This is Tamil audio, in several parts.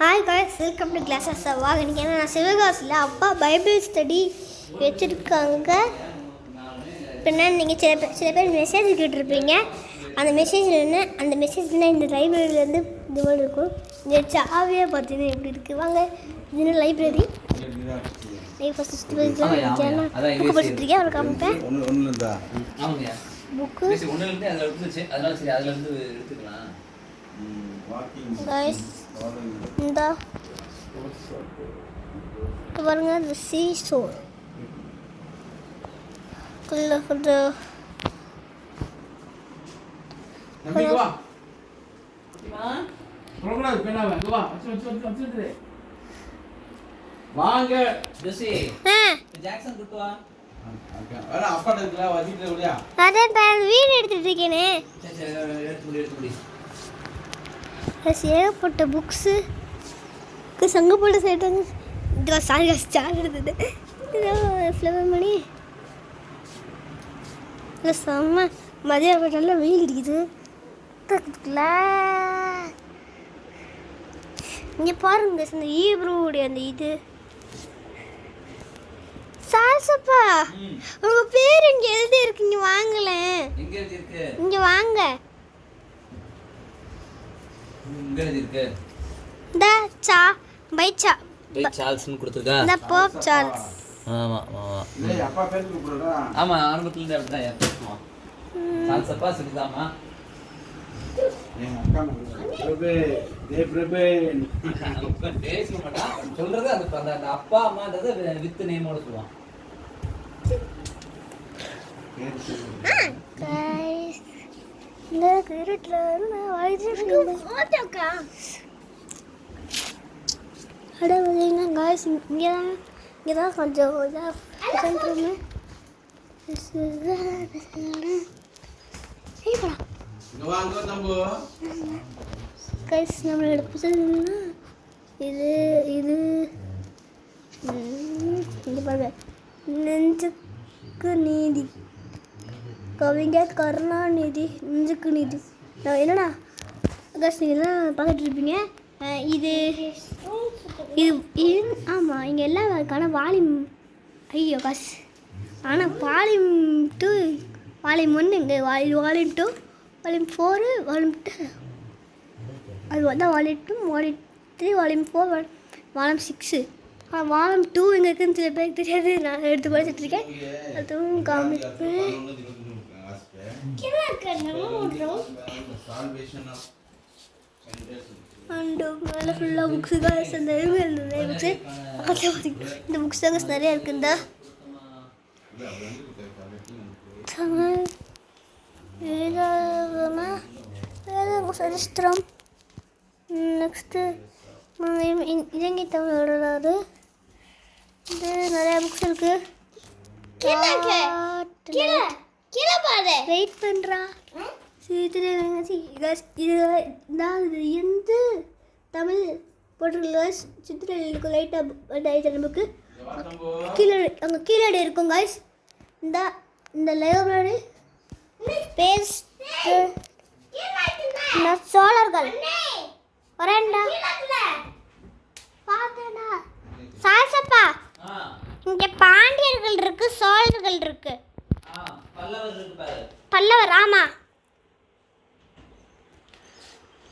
Hi guys, welcome to classes. வாங்க இன்றைக்கி என்ன, நான் சிவகாசியில் அப்பா பைபிள் ஸ்டடி வச்சுருக்காங்க. பின்னா நீங்கள் சில பேர் மெசேஜ் கேட்டிருப்பீங்க. அந்த மெசேஜில் என்ன, அந்த மெசேஜ்னால் இந்த லைப்ரரியிலேருந்து இது மாதிரி இருக்கும். இந்த சாவியாக பார்த்தீங்கன்னா எப்படி இருக்குது. வாங்க, இது லைப்ரரி. ஃபஸ்ட்டு புக்கு படிச்சுட்ருக்கேன், அவரை காமிப்பேன். புக்கு guys, இந்த பாருங்க, இந்த சீசோர் கொஞ்சம் வாங்க ஜெசி ஜாக்சன் கூட்டு வா. அப்பா இருக்கல வச்சிட்டு ஓடியா. அதான் வீடியோ எடுத்துட்டு இருக்கேனே. சரி எடுத்து முடி. ஏகப்பட்ட புக்ஸு சங்க போட்டு சேர்த்தாங்க. இதெல்லாம் சாரி ஸ்டார் எடுத்துட்டு ஃப்ளவர் மணி இல்லை செம்ம மதியம் நல்லா வெயில் அடிக்குது. இங்கே பாருங்க, இந்த ஈப்ரோடைய அந்த இது சால்சப்பா, உங்க பேர் இங்கே எழுதி இருக்கு. இங்கே வாங்கலேன், இங்கே வாங்க. இந்த சா பை சார்ல்ஸ்னு கொடுத்துருக்கா. இந்த போப் சார்ல்ஸ். ஆமா அப்பா பேர் கூப்பிடுறா. ஆமா ஆரம்பத்துல இருந்து அப்படிதான் பேசுவான். சால்சப்பா சொல்லுதாமா. எங்க அக்கா பிரபே பேச மாட்டா. சொல்றது அந்த அப்பா அம்மான்றது வித் நேமோட சொல்லுவான். இந்த கிரட்ல அடவங்க गाइस, இங்க தான் கொஞ்சம் சென்டர்ல ஏய்டா இங்க வாங்க தம்பு. गाइस, நம்மளோட புத்தகம்னா இது இங்க பாருங்க. நெஞ்சுக்கு நீதி, கவிஞர் கருணாநிதி. நெஞ்சுக்கு நீதி என்னடா காசு நீங்கள்லாம் பார்த்துட்டு இருப்பீங்க. இது ஆமாம், இங்கே எல்லாம் அதுக்கான வால்யூம். ஐயோ காசு, ஆனால் வால்யூம் 2 வால்யூம் 1 இங்கே, வால்யூம் 2 வால்யூம் 4 வால்யூம் 2 அது வந்து volume 2 volume 3 volume 4 volume 6. Volume 2 எங்கே இருக்குன்னு சில பேருக்கு தெரியாது. நான் எடுத்து படிச்சுட்ருக்கேன், அதுவும் காமிப்பேன். அண்ட் மேலே ஃபுல்லாக புக்ஸு காசு. அந்த நிறைய புக்ஸு பக்கத்தில் பார்த்தீங்கன்னா இந்த புக்ஸ் தாங்க நிறையா இருக்குந்தா. சரித்திரம். நெக்ஸ்ட்டு இலங்கை தமிழ் வரலாறு. இது நிறையா புக்ஸ் இருக்குது. வெயிட் பண்ணுறா. இது எந்த தமிழ் போட்டிருக்கல சித்திரை இருக்கும். லைட்டாக புக்கு கீழே அங்கே கீழே இருக்கும் காய்ஸ். இந்த லைப்ரரி பேஸ் சோழர்கள் வரேன்டா பார்த்தேடா. சாசப்பா, இங்கே பாண்டியர்கள் இருக்கு, சோழர்கள் இருக்கு, பல்லவர். ஆமா,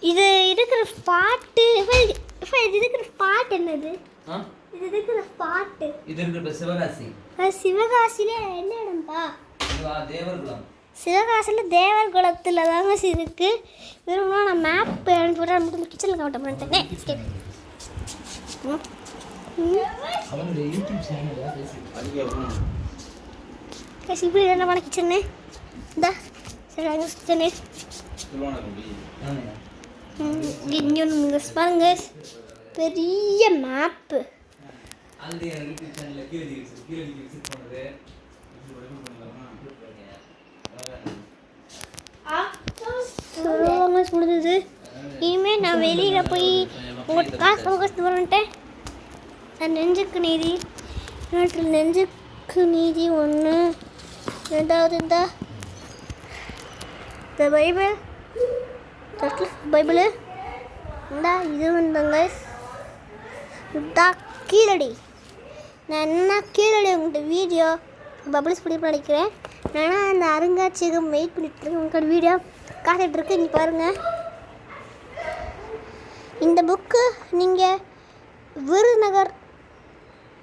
இது இருக்கிற ஸ்பாட்டு. இது இருக்கிற ஸ்பாட் என்னது? இது இருக்கிற ஸ்பாட்டு இது இருக்கிற சிவகாசி. சிவகாசியில என்ன இடம்பா? தேவர்குளம். சிவகாசியில் தேவர்குளத்தில் தாங்க இருக்கு. வேணும்னா நான் மேப் அனுப்பிவிட்றேன். கிச்சனில் கவுண்ட் பண்ணிட்டேன். இப்படி என்ன பண்ண கிச்சனு இந்த கிச்சனு இங்கே பாருங்க, பெரிய மேப்பு. முடிஞ்சது. இனிமேல் நான் வெளியில் போய் உங்களுக்கு காசு வந்துட்டேன். நெஞ்சுக்கு நீதி, நாட்டில் நெஞ்சுக்கு நீதி 1. ரெண்டாவது இந்த பைபிள். பைபிள் இந்த இது வந்தாங்க தான் கீழடி. நான் என்ன கீழடி உங்கள்கிட்ட வீடியோ பப்ளிஷ் பண்ணி நினைக்கிறேன். நான் அந்த அருங்காட்சியகம் வெயிட் பண்ணிட்டுருக்கேன். உங்களோட வீடியோ காத்துட்ருக்கு. இங்கே பாருங்கள். இந்த புக்கு நீங்கள் விருதுநகர்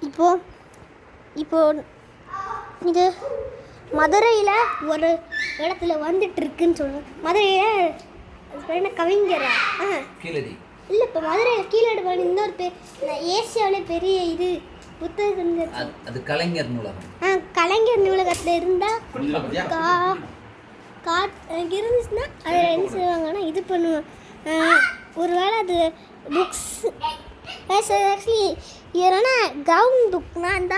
இப்போ இது மதுரையில் ஒரு இடத்துல வந்துட்டுருக்குன்னு சொல்லுவேன். மதுரையில் என்ன கவிஞரா கீழடி இல்லை, இப்போ மதுரையில் கீழடி இன்னொரு ஏசியாவிலே பெரிய இது புத்தகம் அது கலைஞர் நூலகம். கலைஞர் நூலகத்தில் இருந்தால் எனக்கு இருந்துச்சுன்னா அதை என்ன செய்வாங்கன்னா இது பண்ணுவேன். ஒரு வேளை அது புக்ஸ் ஆக்சுவலி ஏன்னா கவர்மெண்ட் புக்னா அந்த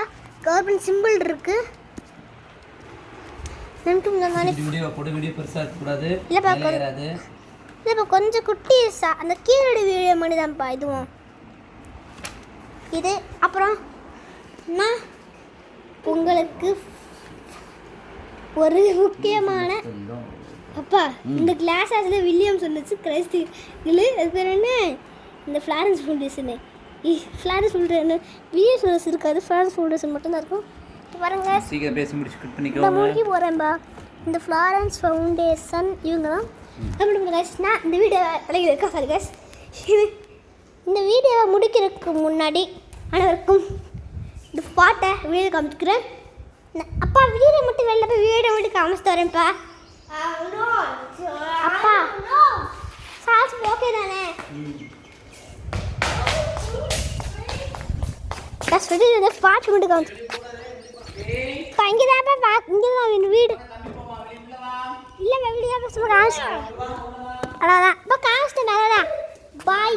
கவர்மெண்ட் சிம்பிள் இருக்குது. இல்லைப்பா கொஞ்சம் குட்டி அந்த கீழடி வீடியோ மாதிரி தான்ப்பா இதுவும். இது அப்புறம் நான் உங்களுக்கு ஒரு முக்கியமான அப்பா இந்த கிளாஸ் ஹவுஸில் வில்லியம் சொன்னச்சு கிரைஸ்ட் இல்லை அது பேர் என்ன இந்த Florence Foundation Florence Foundation William சொன்னஸ் இருக்காது. ஃப்ளாரன்ஸ் ஃபவுண்டேஷன் மட்டும்தான் இருக்கும். பாருங்க சீக்கிரம் பேசி முடிச்சு கட் இந்த பண்ணிக்கோங்க. மூழ்கி போகிறேன்பா. இந்த ஃப்ளாரன்ஸ் ஃபவுண்டேஷன் இவங்க தான். அப்படி கைஸ்னா இந்த வீடியோ விலகி இருக்கா சாரி கைஸ். இந்த வீடியோவை முடிக்கிறதுக்கு முன்னாடி அனைவருக்கும் இந்த பாட்டை வீடியோ காமிச்சுக்கிறேன். அப்பா வீடியோ மட்டும் வெளில போய் வீடியோ மட்டும் காமிச்சு வரேன்ப்பா. அப்பா சாஸ் ஓகே தானே? பாட்டு மட்டும் காமிச்சு இங்கே தான் இங்கே தான் என் வீடு இல்லை வீடியோ சும்மா காமிச்சு அதான் இப்போ காமிச்சிட்டேன். அதான் பாய்.